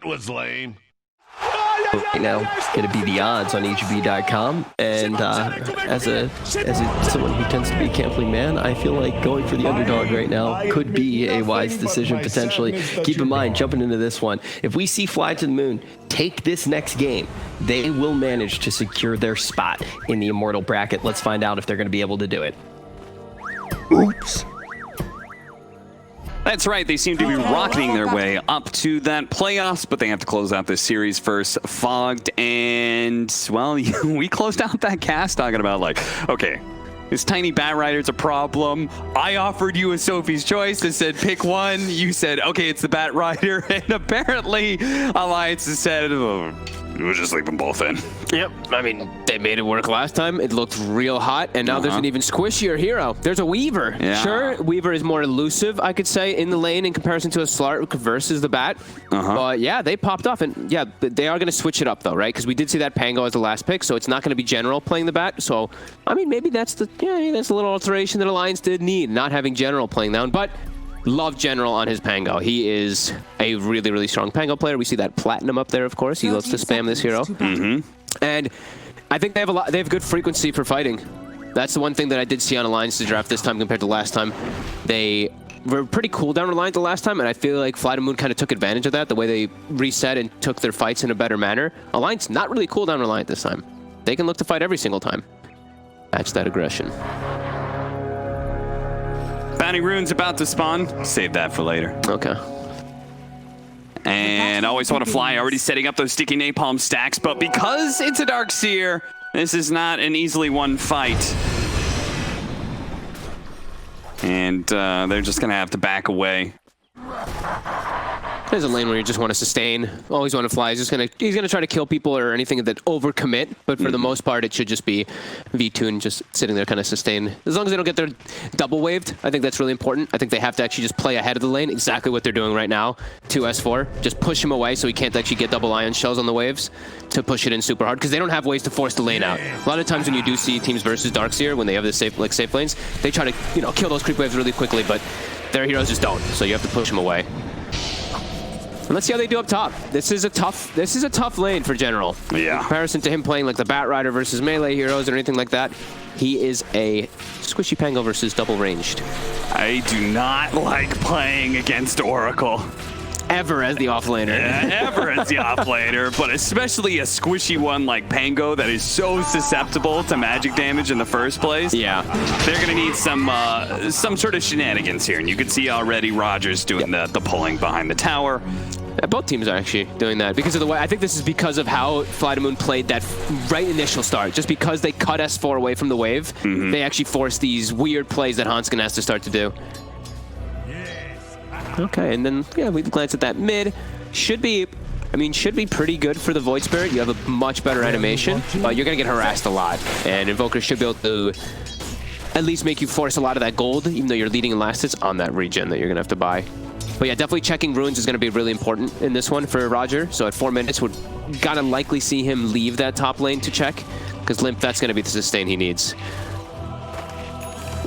That was lame. Right now, going to be the odds on EGB.com, and as someone who tends to be a gambling man, I feel like going for the underdog right now could be a wise decision potentially. Keep in mind, jumping into this one, if we see Fly to the Moon take this next game, they will manage to secure their spot in the Immortal bracket. Let's find out if they're going to be able to do it. Oops. That's right, they seem to be rocketing their way up to that playoffs, but they have to close out this series first. Fogged, and, well, we closed out that cast talking about, like, okay, this tiny Bat Rider's a problem. I offered you a Sophie's Choice that said pick one. You said, okay, it's the Bat Rider, and apparently Alliance has said, oh, we'll just leave them both in. Yep, I mean, they made it work last time. It looked real hot, and now there's an even squishier hero. There's a Weaver. Yeah. Sure, Weaver is more elusive, I could say, in the lane in comparison to a Slark versus the Bat. But yeah, they popped off, and yeah, they are going to switch it up though, right? Because we did see that Pango as the last pick, so it's not going to be General playing the Bat. So, I mean, maybe that's the that's a little alteration that Alliance did need, not having General playing down, but love General on his Pango. He is a really, really strong Pango player. We see that Platinum up there, of course. He loves to spam this hero. And I think they have good frequency for fighting. That's the one thing that I did see on Alliance's draft this time compared to last time. They were pretty cooldown reliant the last time, and I feel like Fly to Moon kind of took advantage of that, the way they reset and took their fights in a better manner. Alliance not really cooldown reliant this time. They can look to fight every single time. Match that aggression. Bounty Rune's about to spawn. Save that for later. Okay. And always want to fly, already setting up those sticky napalm stacks, but because it's a Darkseer, this is not an easily won fight. And they're just going to have to back away. There's a lane where you just want to sustain. Always want to fly. He's gonna try to kill people or anything that overcommit. But for the most part, it should just be V2 and just sitting there kind of sustain. As long as they don't get their double waved, I think that's really important. I think they have to actually just play ahead of the lane, exactly what they're doing right now. 2S4, just push him away so he can't actually get double ion shells on the waves to push it in super hard, because they don't have ways to force the lane out. A lot of times when you do see teams versus Darkseer, when they have the safe lanes, they try to kill those creep waves really quickly, but their heroes just don't. So you have to push them away. And let's see how they do up top. This is a tough lane for General. Yeah. In comparison to him playing like the Bat Rider versus melee heroes or anything like that, he is a squishy Pango versus double ranged. I do not like playing against Oracle. Ever as the offlaner. Yeah, ever as the offlaner, but especially a squishy one like Pango that is so susceptible to magic damage in the first place. Yeah. They're going to need some sort of shenanigans here, and you can see already Rogers doing the pulling behind the tower. Both teams are actually doing that because of the way. I think this is because of how Fly to Moon played that right initial start. Just because they cut S4 away from the wave, they actually forced these weird plays that Hanskin has to start to do. Okay, and then we glance at that mid. Should be pretty good for the Void Spirit. You have a much better animation, but you're gonna get harassed a lot, and Invoker should be able to at least make you force a lot of that gold, even though you're leading in last hits on that regen that you're gonna have to buy. But yeah, definitely checking runes is gonna be really important in this one for Roger. So at 4 minutes, we're gonna likely see him leave that top lane to check, because Limp, that's gonna be the sustain he needs.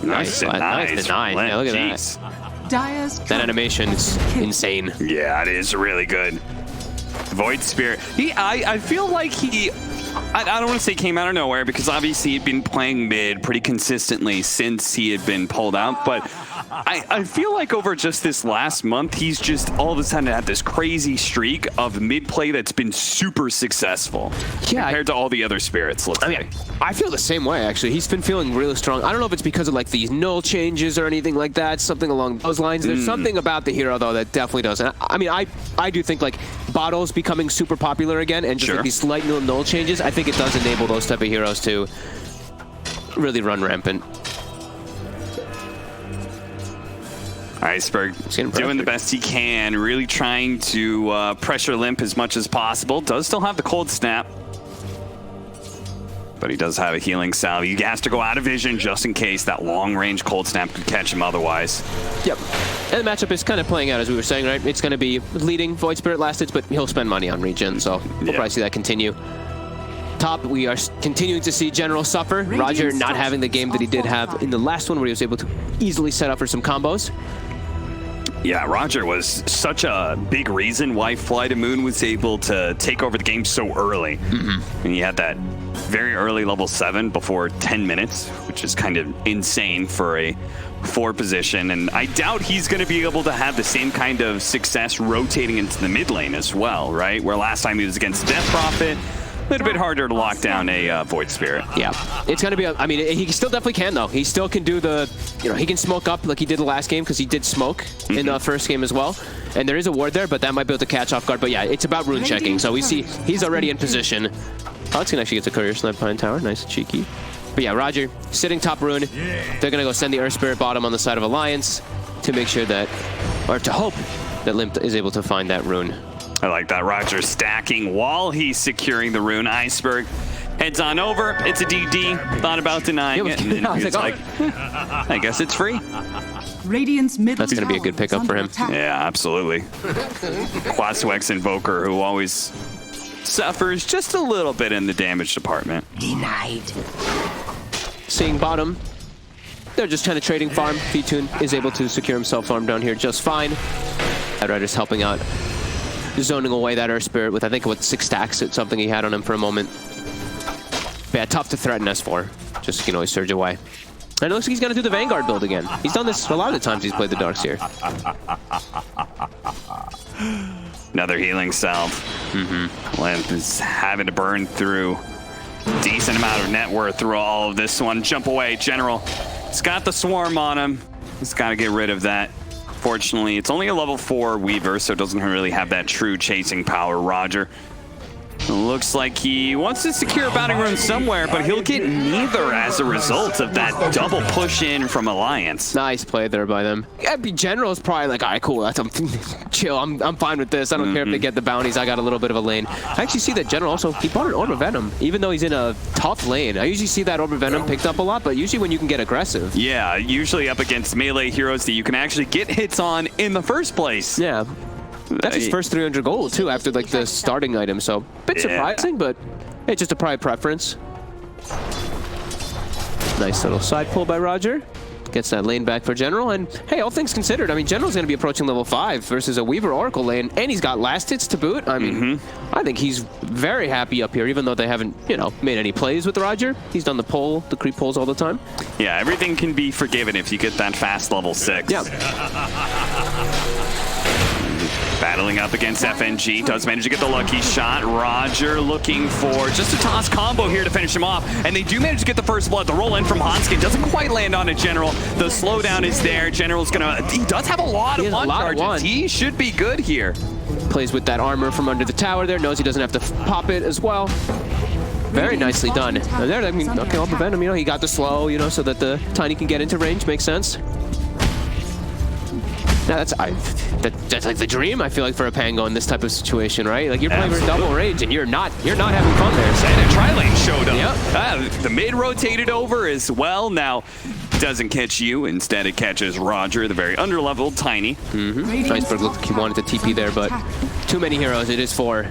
Nice deny. Yeah, look at that. That animation is insane. Yeah, it is really good. Void Spirit. I feel like I don't want to say came out of nowhere, because obviously he'd been playing mid pretty consistently since he had been pulled out, but I feel like over just this last month, he's just all of a sudden had this crazy streak of mid play that's been super successful compared to all the other spirits. I feel the same way, actually. He's been feeling really strong. I don't know if it's because of like these null changes or anything like that, something along those lines. There's something about the hero, though, that definitely does. And I mean, I do think like Bottle's becoming super popular again, and just like these slight null changes, I think it does enable those type of heroes to really run rampant. Iceberg doing the best he can, really trying to pressure Limp as much as possible. Does still have the cold snap, but he does have a healing salve. He has to go out of vision just in case that long-range cold snap could catch him otherwise. Yep. And the matchup is kind of playing out as we were saying, right? It's going to be leading Void Spirit last hits, but he'll spend money on regen, so we'll probably see that continue. Top, we are continuing to see General suffer. Roger not having the game that he did have in the last one, where he was able to easily set up for some combos. Yeah, Roger was such a big reason why Fly to Moon was able to take over the game so early. And he had that very early level 7 before 10 minutes, which is kind of insane for a 4 position. And I doubt he's going to be able to have the same kind of success rotating into the mid lane as well, right? Where last time he was against Death Prophet, a little bit harder to lock down a Void Spirit. Yeah, it's going to be, I mean, he still definitely can, though. He still can do the, he can smoke up like he did the last game, because he did smoke in the first game as well. And there is a ward there, but that might be able to catch off guard. But yeah, it's about rune checking. So we see he's already in position. Alex can actually get the courier snipe behind tower. Nice and cheeky. But yeah, Roger sitting top rune. They're going to go send the Earth Spirit bottom on the side of Alliance to make sure that, or to hope that Limp is able to find that rune. I like that. Roger stacking while he's securing the rune. Iceberg heads on over. It's a DD. Thought about denying it. And then he's like, I guess it's free. Radiant's middle That's going to be a good pickup for him. Yeah, absolutely. Quaswex Invoker, who always suffers just a little bit in the damage department. Denied. Seeing bottom. They're just kind of trading farm. Vtune is able to secure himself farm down here just fine. Rider's helping out. Zoning away that Earth Spirit with, I think, with 6 stacks. It's something he had on him for a moment. But yeah, tough to threaten S4. Just, you can always surge away. And it looks like he's going to do the Vanguard build again. He's done this a lot of the times he's played the Darkseer. Another healing salve. Limp is having to burn through a decent amount of net worth through all of this one. Jump away, General. He's got the swarm on him. He's got to get rid of that. Fortunately, it's only a level 4 Weaver, so it doesn't really have that true chasing power. Roger looks like he wants to secure a bounding rune somewhere, but he'll get neither as a result of that double push in from Alliance. Nice play there by them. Yeah, General is probably like, all right, cool. That's chill. I'm fine with this. I don't care if they get the bounties. I got a little bit of a lane. I actually see that General also, he bought an Orb of Venom, even though he's in a tough lane. I usually see that Orb of Venom picked up a lot, but usually when you can get aggressive. Yeah, usually up against melee heroes that you can actually get hits on in the first place. Yeah. That's his first 300 gold, too, after like the starting item. So, a bit surprising, but it's just a private preference. Nice little side pull by Roger. Gets that lane back for General. And, hey, all things considered, I mean, General's going to be approaching level 5 versus a Weaver Oracle lane. And he's got last hits to boot. I mean, I think he's very happy up here, even though they haven't, made any plays with Roger. He's done the creep pulls all the time. Yeah, everything can be forgiven if you get that fast level 6. Yeah. Battling up against FNG, does manage to get the lucky shot. Roger looking for just a toss combo here to finish him off, and they do manage to get the first blood. The roll in from Hanskin doesn't quite land on a General. The slowdown is there. General's he does have a lot of one charges. He should be good here. Plays with that armor from under the tower there, knows he doesn't have to pop it as well. Very nicely done. And there, I mean, okay, I'll prevent him, he got the slow, so that the Tiny can get into range, makes sense. Now that's like the dream, I feel like, for a Pango in this type of situation, right? Like, you're playing for double range and you're not having fun there. And a tri-lane showed up. Yep. The mid rotated over as well. Now, doesn't catch you. Instead, it catches Roger, the very underleveled Tiny. Iceberg looked like he wanted to TP there, but too many heroes. It is 4.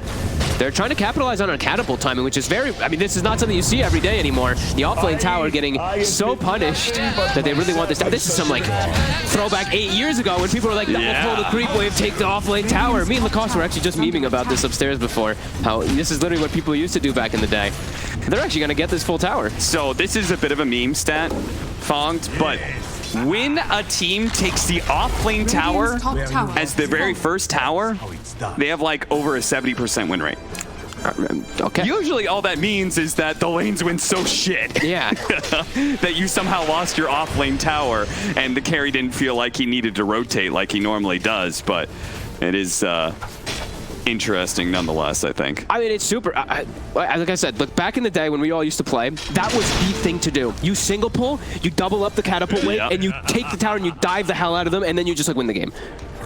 They're trying to capitalize on a catapult timing, which is this is not something you see every day anymore. The offlane tower getting so punished that they really want this. This is some, like, throwback 8 years ago when people were like, pull the creep wave, take the offlane tower. Me and Lacoste were actually just memeing about this upstairs before, how this is literally what people used to do back in the day. They're actually going to get this full tower. So this is a bit of a meme stat, Fonged, but when a team takes the off-lane tower as the very first tower, they have like over a 70% win rate. Okay. Usually all that means is that the lanes went so shit. Yeah. that you somehow lost your off-lane tower and the carry didn't feel like he needed to rotate like he normally does, but it is interesting nonetheless, I think. I mean, it's super. Like I said, look, back in the day when we all used to play, that was the thing to do. You single pull, you double up the catapult weight, and you take the tower and you dive the hell out of them, and then you just like win the game.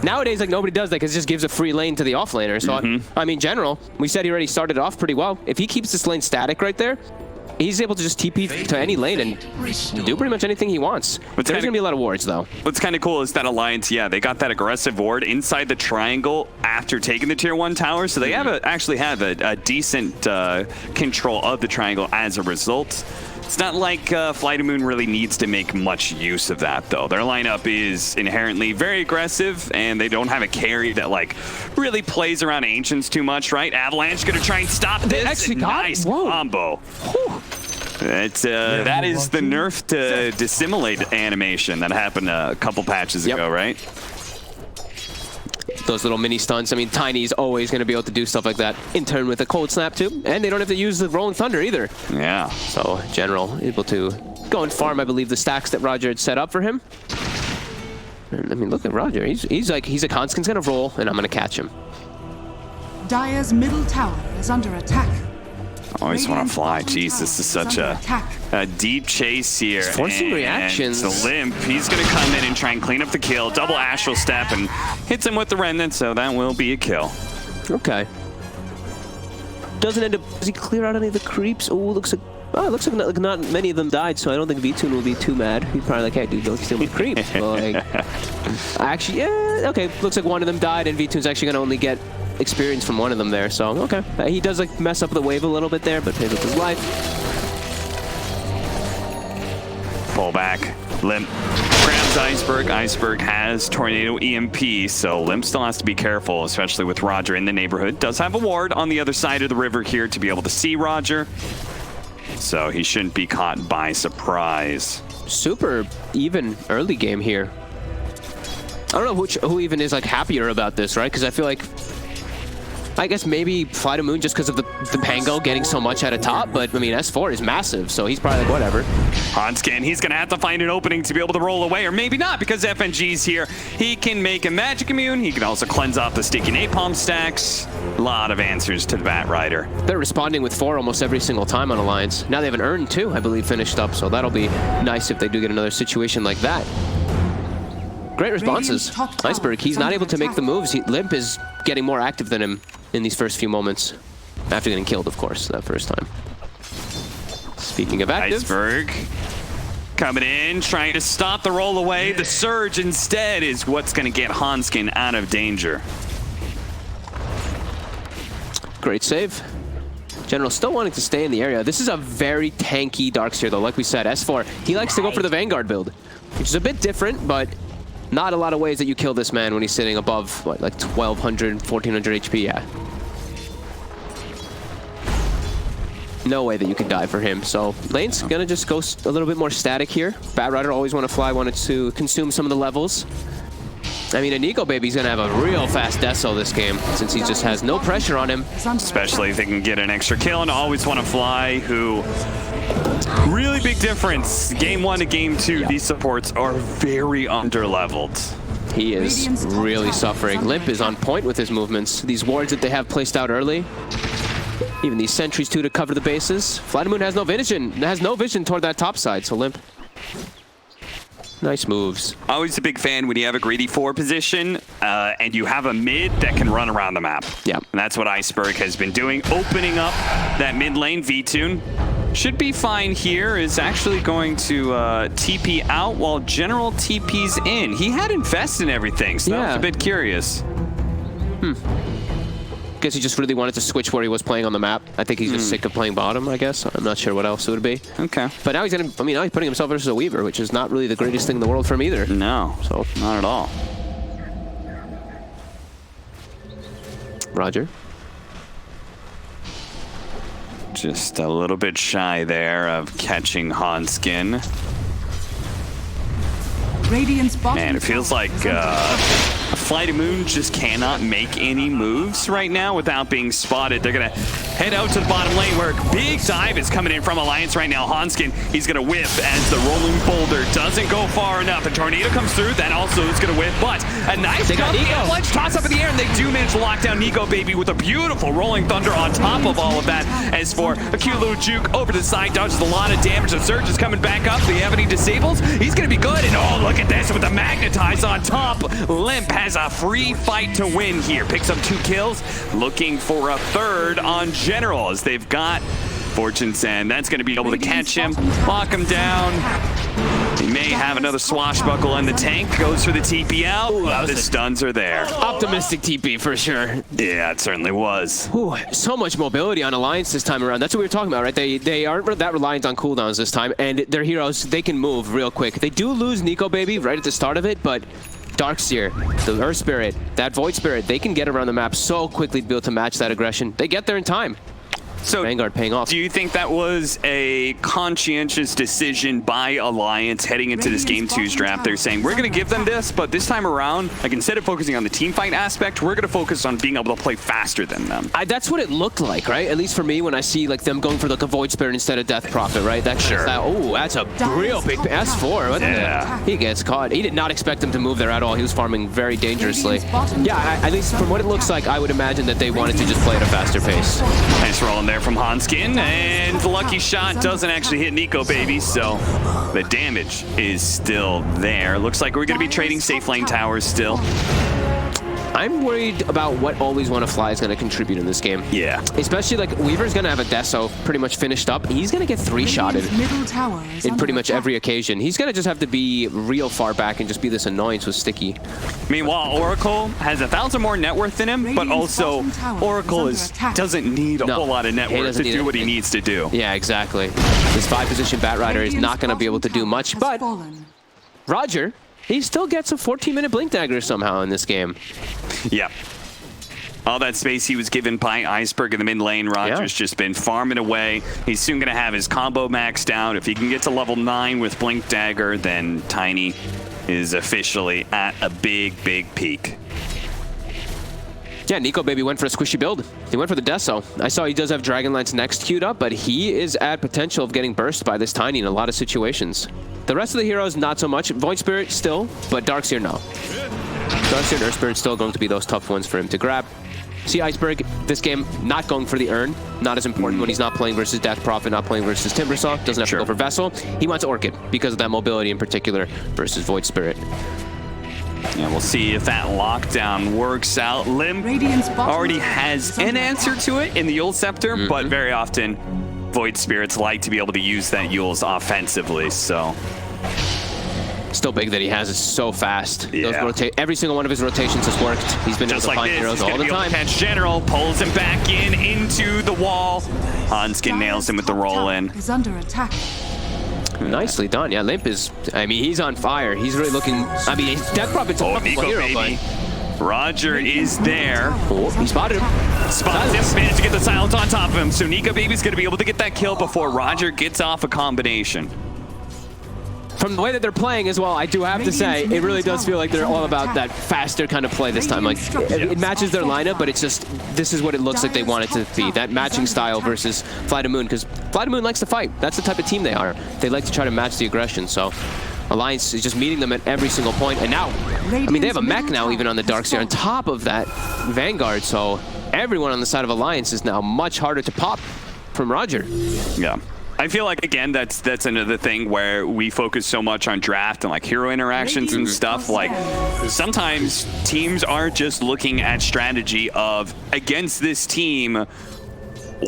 Nowadays, like, nobody does that because it just gives a free lane to the offlaner. So, I mean, General, we said he already started off pretty well. If he keeps this lane static right there, he's able to just TP to any lane and do pretty much anything he wants. There's going to be a lot of wards, though. What's kind of cool is that Alliance, they got that aggressive ward inside the triangle after taking the tier 1 tower, so they actually have a decent control of the triangle as a result. It's not like Flight of Moon really needs to make much use of that, though. Their lineup is inherently very aggressive, and they don't have a carry that, like, really plays around Ancients too much, right? Avalanche gonna try and stop this. Actually Nice combo. It's, that is the nerf to dissimulate animation that happened a couple patches ago, right? Those little mini stunts. I mean, Tiny's always going to be able to do stuff like that in turn with a cold snap too, and they don't have to use the Rolling Thunder either. Yeah. So General able to go and farm, I believe, the stacks that Roger had set up for him. And, I mean, look at Roger. He's like, he's a Conskin's going to roll, and I'm going to catch him. Dire's middle tower is under attack. Always want to fly. Jeez, this is such a deep chase here. He's forcing reactions. The Limp, he's going to come in and try and clean up the kill. Double Astral Step and hits him with the Remnant, so that will be a kill. Okay. Doesn't end up... Does he clear out any of the creeps? Oh, looks like not many of them died, so I don't think V2 will be too mad. He's probably like, hey, dude, don't steal my creeps. Like, actually, yeah, okay. Looks like one of them died, and V2's actually going to only get experience from one of them there, so okay. He does like mess up the wave a little bit there, but pays with his life. Pull back. Limp grabs Iceberg. Iceberg has Tornado EMP, so Limp still has to be careful, especially with Roger in the neighborhood. Does have a ward on the other side of the river here to be able to see Roger, so he shouldn't be caught by surprise. Super even early game here. I don't know who even is like happier about this, right? Because I feel like, I guess maybe Flight of Moon just because of the Pango getting so much at a top, but I mean S4 is massive, so he's probably like whatever. Hanskin, he's gonna have to find an opening to be able to roll away, or maybe not, because FNG's here. He can make a magic immune, he can also cleanse off the sticky napalm stacks. A lot of answers to the Bat Rider. They're responding with 4 almost every single time on Alliance. Now they have an Urn too, I believe, finished up, so that'll be nice if they do get another situation like that. Great responses. Iceberg, he's not able to make the moves. Limp is getting more active than him in these first few moments. After getting killed, of course, that first time. Speaking of active. Iceberg coming in, trying to stop the roll away. The Surge instead is what's going to get Hanskin out of danger. Great save. General still wanting to stay in the area. This is a very tanky Darkseer, though. Like we said, S4, he likes to go for the Vanguard build, which is a bit different, but not a lot of ways that you kill this man when he's sitting above, what, like 1,200, 1,400 HP, yeah. No way that you can die for him. So lane's gonna just go a little bit more static here. Bat Rider always want to fly, wanted to consume some of the levels. I mean, a Nikobaby's gonna have a real fast deso this game, since he just has no pressure on him. Especially if they can get an extra kill, and always want to fly, who... Really big difference. Game 1 to Game 2, these supports are very under-leveled. He is really suffering. Limp is on point with his movements. These wards that they have placed out early. Even these sentries too to cover the bases. Flight of Moon has no vision toward that top side, so Limp. Nice moves. Always a big fan when you have a greedy 4 position and you have a mid that can run around the map. Yeah. And that's what Iceberg has been doing, opening up that mid lane. V-Tune should be fine here, is actually going to TP out while General TP's in. He had Infest and everything, so that was a bit curious. Guess he just really wanted to switch where he was playing on the map. I think he's just sick of playing bottom, I guess. I'm not sure what else it would be. Okay. But now he's gonna, I mean, now he's putting himself versus a Weaver, which is not really the greatest thing in the world for him either. No, so not at all. Roger. Just a little bit shy there of catching Hanskin. Man, it feels like Flight of Moon just cannot make any moves right now without being spotted. They're going to head out to the bottom lane where a big dive is coming in from Alliance right now. Hanskin, he's going to whip as the rolling boulder doesn't go far enough. The tornado comes through, that also is going to whip, but a nice avalanche toss up in the air, and they do manage to lock down Nikobaby with a beautiful rolling thunder on top of all of that. As for a cute little juke over to the side, dodges a lot of damage. The Surge is coming back up. Do you have any disables? He's going to be good, and oh, look at this with the Magnetize on top. Limp has a free fight to win here. Picks up 2 kills, looking for a third on General, as they've got Fortune Sand. That's going to be able to catch him, lock him down. He may have another swashbuckle in the tank. Goes for the TP out. Ooh, the stuns are there. Optimistic TP for sure. Yeah, it certainly was. Ooh, so much mobility on Alliance this time around. That's what we were talking about, right? They aren't that reliant on cooldowns this time, and their heroes, they can move real quick. They do lose Nikobaby right at the start of it, but Darkseer, the Earth Spirit, that Void Spirit, they can get around the map so quickly to be able to match that aggression. They get there in time. So Vanguard paying off. Do you think that was a conscientious decision by Alliance heading into this Game 2's draft? They're saying, we're going to give them this, but this time around, like instead of focusing on the team fight aspect, we're going to focus on being able to play faster than them. That's what it looked like, right? At least for me, when I see like them going for like a Void Spirit instead of Death Prophet, right? That's sure. Oh, that's a real big S4. Yeah. He gets caught. He did not expect him to move there at all. He was farming very dangerously. Yeah, at least from what it looks like, I would imagine that they wanted to just play at a faster pace. Nice roll in there from Hanskin, and the lucky shot doesn't actually hit Nikobaby, so the damage is still there. Looks like we're going to be trading safe lane towers still. I'm worried about what Always Wanna Fly is going to contribute in this game. Yeah. Especially like Weaver's going to have a Deso pretty much finished up. He's going to get 3-shotted in pretty much every occasion. He's going to just have to be real far back and just be this annoyance with Sticky. Meanwhile, Oracle has 1,000 more net worth than him, but also Oracle doesn't need a whole lot of net worth to do what he needs to do. Yeah, exactly. This 5-position Batrider is not going to be able to do much, but Roger, he still gets a 14-minute Blink Dagger somehow in this game. Yeah. All that space he was given by Iceberg in the mid lane, Roger's just been farming away. He's soon going to have his combo maxed out. If he can get to level 9 with Blink Dagger, then Tiny is officially at a big, big peak. Yeah, Nikobaby went for a squishy build. He went for the Deso. I saw he does have Dragonlance next queued up, but he is at potential of getting burst by this Tiny in a lot of situations. The rest of the heroes, not so much. Void Spirit still, but Darkseer, no. Darkseer and Earth Spirit still going to be those tough ones for him to grab. See Iceberg, this game, not going for the urn. Not as important when he's not playing versus Death Prophet, not playing versus Timbersaw. Doesn't have to go for Vessel. He wants Orchid because of that mobility in particular versus Void Spirit. Yeah, we'll see if that lockdown works out. Limp already has an answer to it in the Yule Scepter, but very often Void Spirits like to be able to use that Yule's offensively, so... Still big that he has it so fast. Yeah. Every single one of his rotations has worked. He's been able to find heroes all the time. Catch General, pulls him back into the wall. Hanskin nails him with the roll in. Is under attack. Nicely done. Yeah, Limp is, I mean, he's on fire. He's really looking, I mean, Death Prophet's a fucking hero, but... Roger is there. Oh, he spotted him. Spotted him, managed to get the silence on top of him. So Nikobaby's going to be able to get that kill before Roger gets off a combination. From the way that they're playing as well, I do have to say, it really does feel like they're all about that faster kind of play this time. Like, it matches their lineup, but it's just, this is what it looks like they want it to be. That matching style versus Fly to Moon, because Fly to Moon likes to fight. That's the type of team they are. They like to try to match the aggression, so Alliance is just meeting them at every single point. And now, I mean, they have a mech now even on the Darkseer on top of that Vanguard, so everyone on the side of Alliance is now much harder to pop from Roger. Yeah. I feel like, again, that's another thing where we focus so much on draft and like hero interactions and stuff. Like sometimes teams are just looking at strategy of against this team,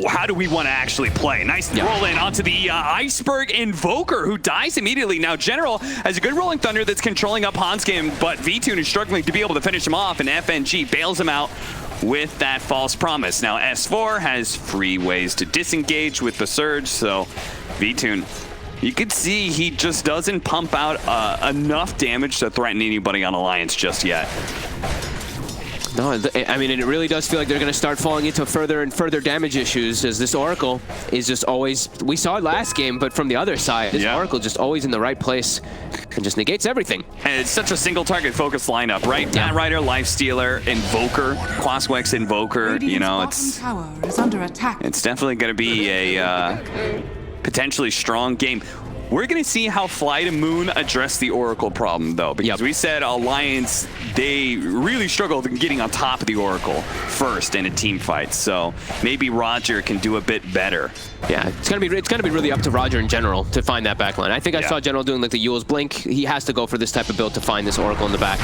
how do we want to actually play? Nice roll in onto the Iceberg Invoker, who dies immediately. Now General has a good Rolling Thunder that's controlling up Hanskin, but V-Tune is struggling to be able to finish him off, and FNG bails him out with that false promise. Now S4 has free ways to disengage with the Surge, so V-Tune, you could see he just doesn't pump out enough damage to threaten anybody on Alliance just yet. No, I mean, it really does feel like they're going to start falling into further and further damage issues as this Oracle is just always, we saw it last game, but from the other side, this Oracle just always in the right place and just negates everything. And it's such a single target focused lineup, right? Batrider, Lifestealer, Invoker, Quaswex Invoker, you know, it's definitely going to be a potentially strong game. We're going to see how Fly to Moon address the Oracle problem, though, because we said Alliance, they really struggled in getting on top of the Oracle first in a team fight, so maybe Roger can do a bit better. Yeah, it's gonna be really up to Roger in general to find that backline. I think I saw General doing like the Yule's Blink. He has to go for this type of build to find this Oracle in the back.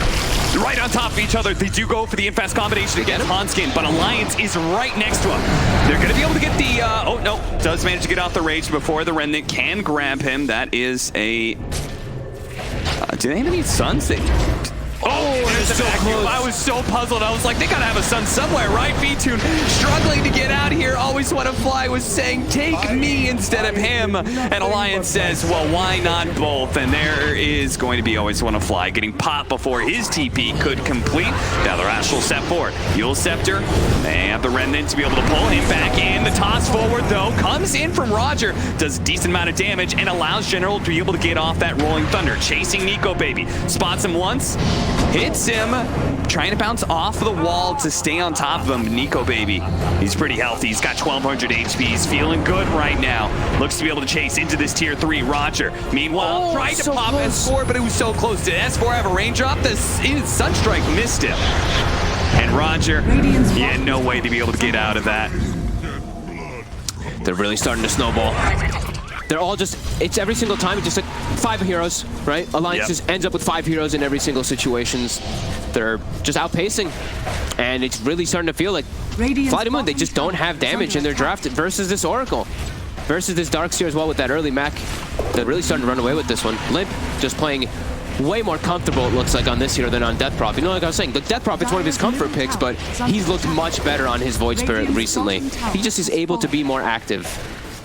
Right on top of each other, they do go for the infast combination against Hanskin, but Alliance is right next to him. They're gonna be able to get the, oh no, does manage to get off the rage before the Remnant can grab him. That is a Do they have any suns? There's the vacuum. I was so puzzled. I was like, they gotta have a sun somewhere, right? V-Tune struggling to get out here. Always Want to Fly was saying, take me instead of him. And Alliance says, well, why not both? And there is going to be Always Want to Fly getting popped before his TP could complete. Now the Rash will step forward. Yule Scepter, they have the Remnant to be able to pull him back in. The toss forward, though, comes in from Roger, does a decent amount of damage, and allows General to be able to get off that Rolling Thunder. Chasing Nikobaby, spots him once, hits him, trying to bounce off the wall to stay on top of him. Nikobaby, he's pretty healthy. He's got 1,200 HP. He's feeling good right now. Looks to be able to chase into this tier 3. Roger, meanwhile, tried to pop close. S4, but it was so close. Did S4 have a range drop? The Sunstrike missed him. And Roger, he had no way to be able to get out of that. They're really starting to snowball. They're all just, it's every single time, it's just like 5 heroes, right? Alliance just ends up with 5 heroes in every single situations. They're just outpacing. And it's really starting to feel like Fly to Moon, they just don't have damage in their draft versus this Oracle. Versus this Darkseer as well with that early mech. They're really starting to run away with this one. Limp just playing way more comfortable, it looks like, on this hero than on Death Prop. You know, like I was saying, the Death Prop is one of his comfort picks, but he's looked much better on his Void Spirit recently. He just is able to be more active.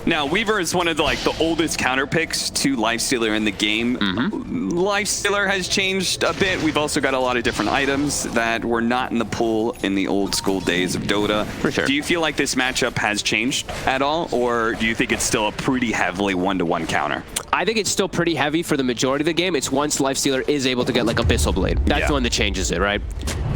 Now, Weaver is one of the oldest counter picks to Lifestealer in the game. Lifestealer has changed a bit. We've also got a lot of different items that were not in the pool in the old school days of Dota. For sure. Do you feel like this matchup has changed at all, or do you think it's still a pretty heavily one-to-one counter? I think it's still pretty heavy for the majority of the game. It's once Lifestealer is able to get like Abyssal Blade. That's the one that changes it, right?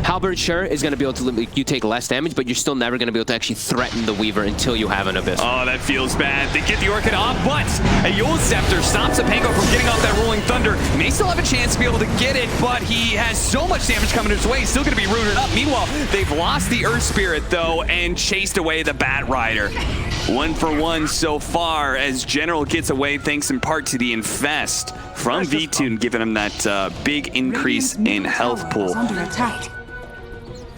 Halberd, sure, is going to be able to, you take less damage, but you're still never going to be able to actually threaten the Weaver until you have an Abyss. Oh, that feels bad. They get the Orchid off, but a Yule Scepter stops a Pango from getting off that Rolling Thunder. May still have a chance to be able to get it, but he has so much damage coming his way. He's still going to be rooted up. Meanwhile, they've lost the Earth Spirit, though, and chased away the Bat Rider. 1 for 1 so far as General gets away thanks in part to the Infest from V-Tune, giving him that big increase in health pool.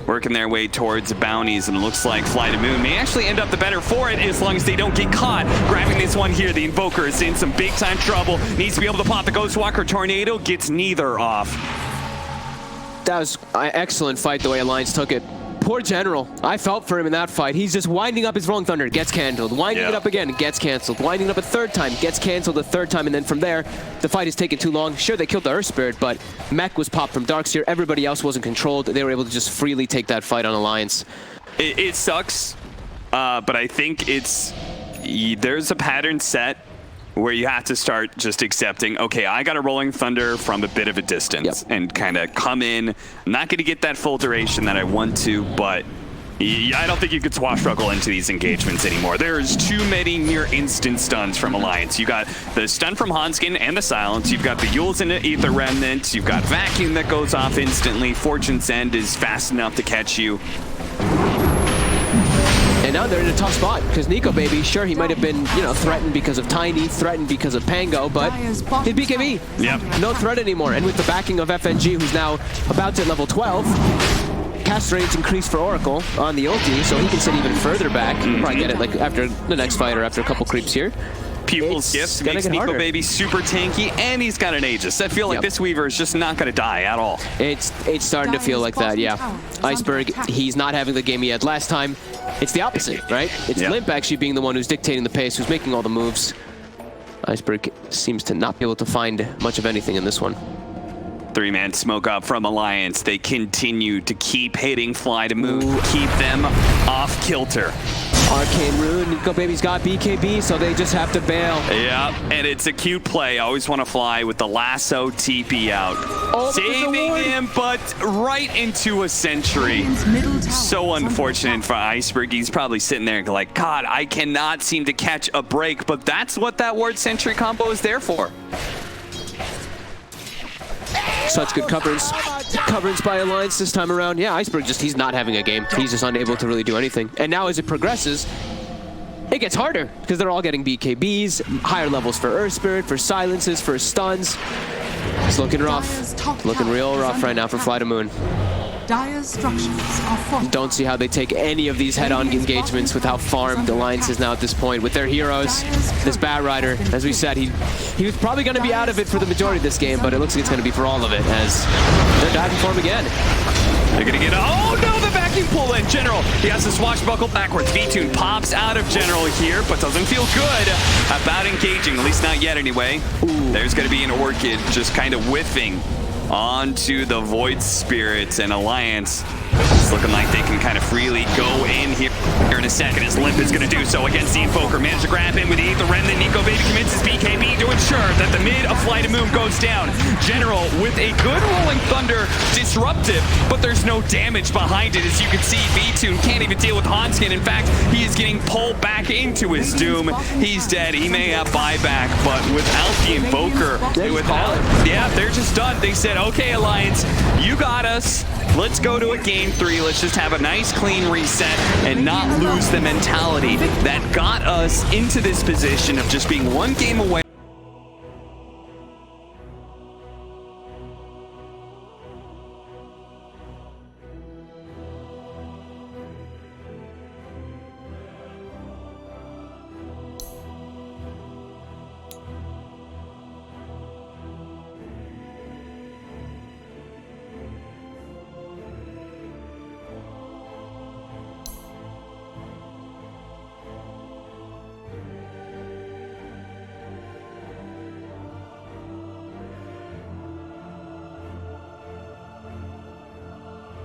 Working their way towards bounties, and it looks like Fly to Moon may actually end up the better for it as long as they don't get caught. Grabbing this one here, the Invoker is in some big time trouble. Needs to be able to pop the Ghostwalker Tornado, gets neither off. That was an excellent fight the way Alliance took it. Poor General. I felt for him in that fight. He's just winding up his Rolling Thunder, gets canceled. Winding it up again, gets canceled. Winding up a third time, gets canceled a third time. And then from there, the fight has taken too long. Sure, they killed the Earth Spirit, but Mech was popped from Darkseer. Everybody else wasn't controlled. They were able to just freely take that fight on Alliance. It sucks, but I think there's a pattern set where you have to start just accepting, okay, I got a Rolling Thunder from a bit of a distance and kind of come in. I'm not going to get that full duration that I want to, but I don't think you could swashbuckle into these engagements anymore. There's too many near instant stuns from Alliance. You got the stun from Hanskin and the silence. You've got the Yules and the Aether Remnant. You've got Vacuum that goes off instantly. Fortune's End is fast enough to catch you. And now they're in a tough spot because Nikobaby, sure, he might have been, threatened because of Tiny, threatened because of Pango, but his BKB, no threat anymore. And with the backing of FNG, who's now about to level 12, cast range increased for Oracle on the ulti, so he can sit even further back. Probably get it after the next fight or after a couple creeps here. Pupil's Gift makes Nikobaby super tanky, and he's got an Aegis. I feel like this Weaver is just not going to die at all. It's starting to feel like that, yeah. Iceberg, he's not having the game he had last time. It's the opposite, right? It's Limp actually being the one who's dictating the pace, who's making all the moves. Iceberg seems to not be able to find much of anything in this one. 3-man smoke up from Alliance. They continue to keep hitting Fly to Moon, keep them off kilter. Arcane Rune, Nikobaby's got BKB, so they just have to bail. Yeah, and it's a cute play. I always want to fly with the lasso TP out. Saving him, but right into a sentry. So unfortunate for Iceberg. He's probably sitting there like, God, I cannot seem to catch a break, but that's what that ward sentry combo is there for. Such good coverage by Alliance this time around. Yeah, Iceberg he's not having a game. He's just unable to really do anything. And now as it progresses, it gets harder because they're all getting BKBs, higher levels for Earth Spirit, for silences, for stuns. It's looking rough. Looking real rough right now for Fly to Moon. Dire's structures are fortified. Don't see how they take any of these head-on engagements with how farmed Alliance is now at this point. With their heroes, this Bat Rider, as we said, he was probably going to be out of it for the majority of this game, but it looks like it's going to be for all of it as they're diving for him again. They're going to get, oh no, the vacuum pull in. General, he has to swashbuckle backwards. V-Tune pops out of General here, but doesn't feel good about engaging, at least not yet anyway. Ooh. There's going to be an Orchid just kind of whiffing onto the Void Spirits, and Alliance it's looking like they can kind of freely go in here in a second as Limp is going to do so against the Invoker. Managed to grab him with the Aether Remnant. Nikobaby commits his BKB to ensure that the mid of Flight of Moon goes down. General with a good Rolling Thunder disruptive, but there's no damage behind it. As you can see, V-Tune can't even deal with Hanskin. In fact, he is getting pulled back into his doom. He's dead. He may have buyback, but without the Invoker, yeah, they're just done. They said, okay, Alliance, you got us. Let's go to a game 3. Let's just have a nice clean reset and not lose the mentality that got us into this position of just being one game away.